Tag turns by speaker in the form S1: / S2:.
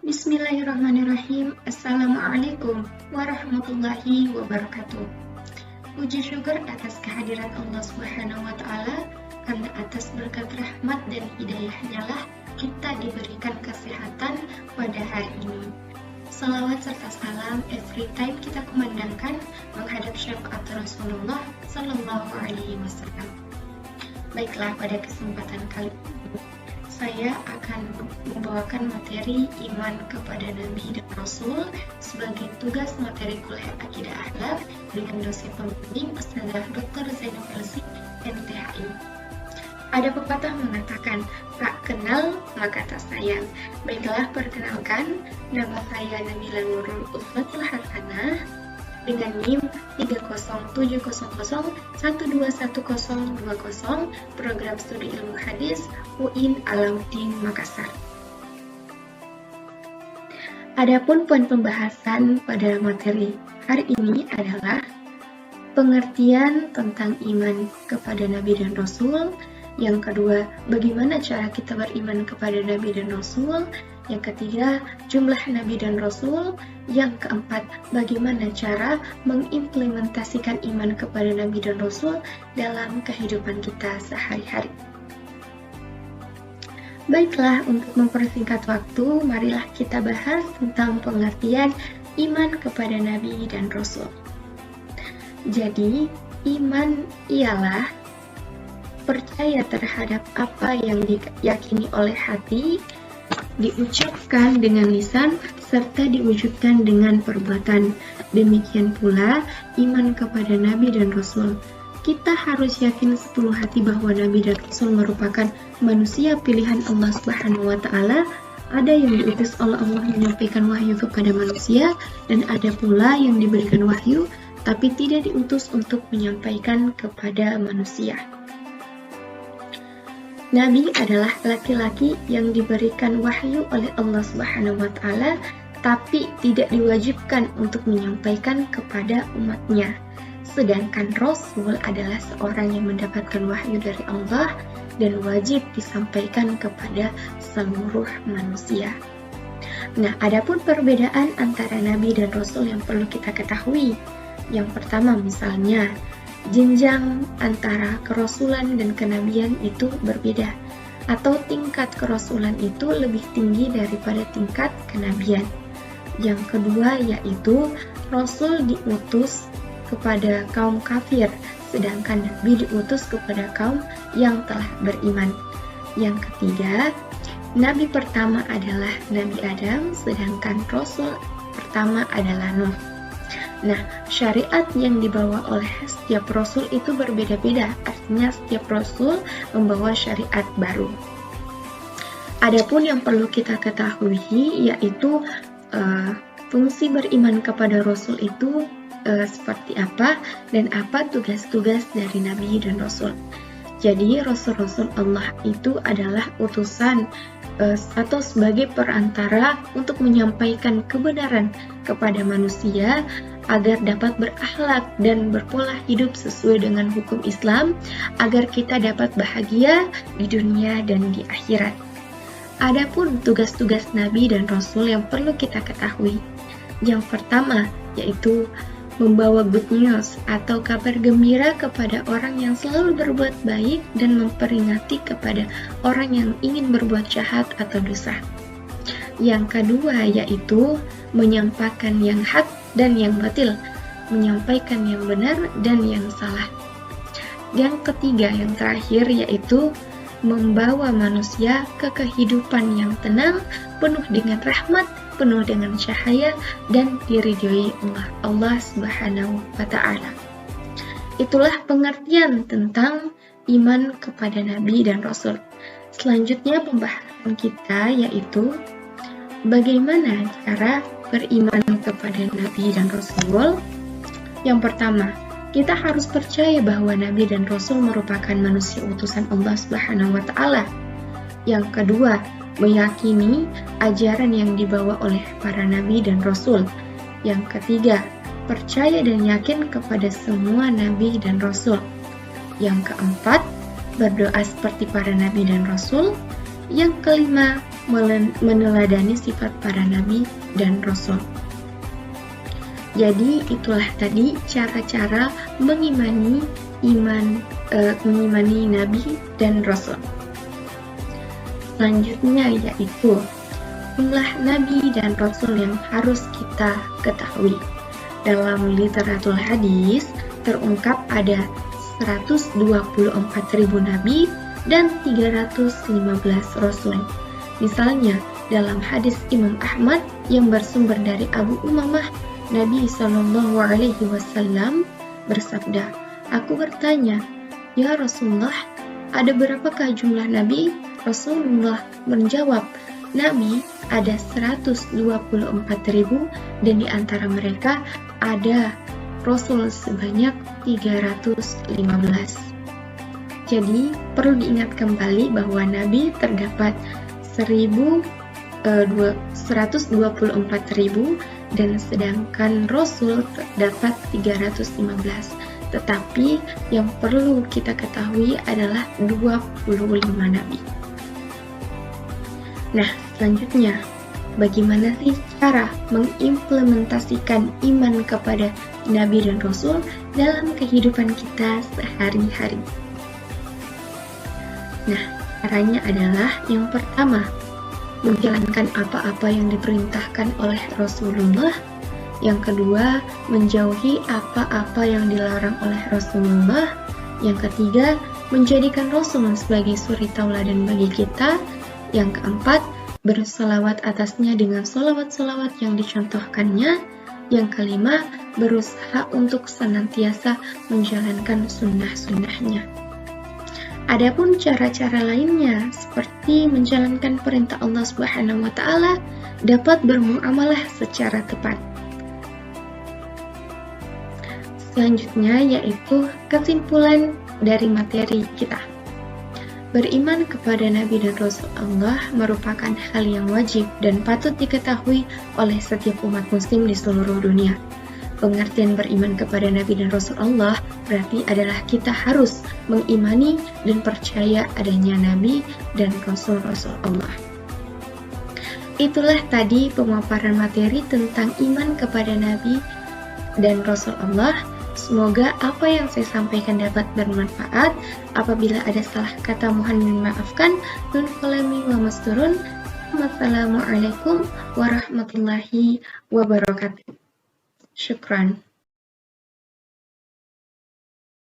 S1: Bismillahirrahmanirrahim. Assalamualaikum warahmatullahi wabarakatuh. Puji syukur atas kehadiran Allah Subhanahu wa Ta'ala, karena atas berkat rahmat dan hidayahnya lah kita diberikan kesehatan pada hari ini. Salawat serta salam every time kita kumandangkan menghadap syafaat Rasulullah Sallallahu Alaihi Wasallam. Baiklah, pada kesempatan kali ini saya akan membawakan materi iman kepada Nabi dan Rasul sebagai tugas materi kuliah Akidah Akhlak dengan dosen pembimbing Ustazah Dr. Zainab Elsi, MTHI. Ada pepatah mengatakan, tak kenal maka tak sayang. Baiklah, perkenalkan, nama saya Nabila Nurul Uswatul Hasanah dengan NIM 30700121020, program studi ilmu hadis UIN Alauddin Makassar. Adapun poin pembahasan pada materi hari ini adalah pengertian tentang iman kepada Nabi dan Rasul. Yang kedua, bagaimana cara kita beriman kepada Nabi dan Rasul. Yang ketiga, jumlah Nabi dan Rasul. Yang keempat, bagaimana cara mengimplementasikan iman kepada Nabi dan Rasul dalam kehidupan kita sehari-hari. Baiklah, untuk mempersingkat waktu, marilah kita bahas tentang pengertian iman kepada Nabi dan Rasul. Jadi, iman ialah percaya terhadap apa yang diyakini oleh hati, diucapkan dengan lisan, serta diwujudkan dengan perbuatan. Demikian pula iman kepada Nabi dan Rasul. Kita harus yakin sepenuh hati bahwa Nabi dan Rasul merupakan manusia pilihan Allah Subhanahu wa Ta'ala. Ada yang diutus oleh Allah menyampaikan wahyu kepada manusia, dan ada pula yang diberikan wahyu tapi tidak diutus untuk menyampaikan kepada manusia. Nabi adalah laki-laki yang diberikan wahyu oleh Allah Subhanahu wa Ta'ala, tapi tidak diwajibkan untuk menyampaikan kepada umatnya. Sedangkan Rasul adalah seorang yang mendapatkan wahyu dari Allah dan wajib disampaikan kepada seluruh manusia. Nah, adapun perbedaan antara Nabi dan Rasul yang perlu kita ketahui. Yang pertama, misalnya, jenjang antara kerasulan dan kenabian itu berbeda, atau tingkat kerasulan itu lebih tinggi daripada tingkat kenabian. Yang kedua yaitu Rasul diutus kepada kaum kafir, sedangkan Nabi diutus kepada kaum yang telah beriman. Yang ketiga, Nabi pertama adalah Nabi Adam, sedangkan Rasul pertama adalah Nuh. Nah, syariat yang dibawa oleh setiap Rasul itu berbeda-beda, artinya setiap Rasul membawa syariat baru. Adapun yang perlu kita ketahui yaitu fungsi beriman kepada Rasul itu seperti apa dan apa tugas-tugas dari Nabi dan Rasul. Jadi Rasul-Rasul Allah itu adalah utusan atau sebagai perantara untuk menyampaikan kebenaran kepada manusia agar dapat berakhlak dan berpola hidup sesuai dengan hukum Islam, agar kita dapat bahagia di dunia dan di akhirat. Adapun tugas-tugas Nabi dan Rasul yang perlu kita ketahui. Yang pertama yaitu membawa good news atau kabar gembira kepada orang yang selalu berbuat baik dan memperingati kepada orang yang ingin berbuat jahat atau dosa. Yang kedua yaitu menyampaikan yang hak dan yang batil, menyampaikan yang benar dan yang salah. Yang ketiga, yang terakhir yaitu membawa manusia ke kehidupan yang tenang, penuh dengan rahmat, penuh dengan cahaya, dan diridhoi Allah Subhanahu wa Ta'ala. Itulah pengertian tentang iman kepada Nabi dan Rasul. Selanjutnya pembahasan kita yaitu bagaimana cara beriman kepada Nabi dan Rasul. Yang pertama, kita harus percaya bahwa Nabi dan Rasul merupakan manusia utusan Allah Subhanahu wa Ta'ala. Yang kedua, meyakini ajaran yang dibawa oleh para Nabi dan Rasul. Yang ketiga, percaya dan yakin kepada semua Nabi dan Rasul. Yang keempat, berdoa seperti para nabi dan rasul. Yang kelima, meneladani sifat para nabi dan rasul. Jadi itulah tadi cara-cara mengimani nabi dan rasul. Selanjutnya yaitu jumlah nabi dan rasul yang harus kita ketahui. Dalam literatur hadis terungkap ada 124.000 nabi dan 315 rasul. Misalnya dalam hadis Imam Ahmad yang bersumber dari Abu Umamah, Nabi SAW bersabda, "Aku bertanya, ya Rasulullah, ada berapakah jumlah nabi?" Rasulullah menjawab, "Nabi ada 124.000 dan di antara mereka ada Rasul sebanyak 315. Jadi perlu diingat kembali bahwa Nabi terdapat 124.000 dan sedangkan Rasul terdapat 315. Tetapi yang perlu kita ketahui adalah 25 Nabi. Nah, selanjutnya, bagaimana sih cara mengimplementasikan iman kepada Nabi dan Rasul dalam kehidupan kita sehari-hari? Nah, caranya adalah yang pertama, menjalankan apa-apa yang diperintahkan oleh Rasulullah. Yang kedua, menjauhi apa-apa yang dilarang oleh Rasulullah. Yang ketiga, menjadikan Rasul sebagai suri tauladan bagi kita. Yang keempat, bersolawat atasnya dengan solawat-solawat yang dicontohkannya. Yang kelima, berusaha untuk senantiasa menjalankan sunnah-sunnahnya. Adapun cara-cara lainnya, seperti menjalankan perintah Allah Subhanahu wa Ta'ala, dapat bermuamalah secara tepat. Selanjutnya yaitu kesimpulan dari materi kita. Beriman kepada Nabi dan Rasul Allah merupakan hal yang wajib dan patut diketahui oleh setiap umat muslim di seluruh dunia. Pengertian beriman kepada Nabi dan Rasul Allah berarti adalah kita harus mengimani dan percaya adanya Nabi dan Rasul-Rasul Allah. Itulah tadi pemaparan materi tentang iman kepada Nabi dan Rasul Allah. Semoga apa yang saya sampaikan dapat bermanfaat. Apabila ada salah kata mohon dimaafkan. Nun qalami wa masturun. Wassalamualaikum warahmatullahi wabarakatuh. Syukran.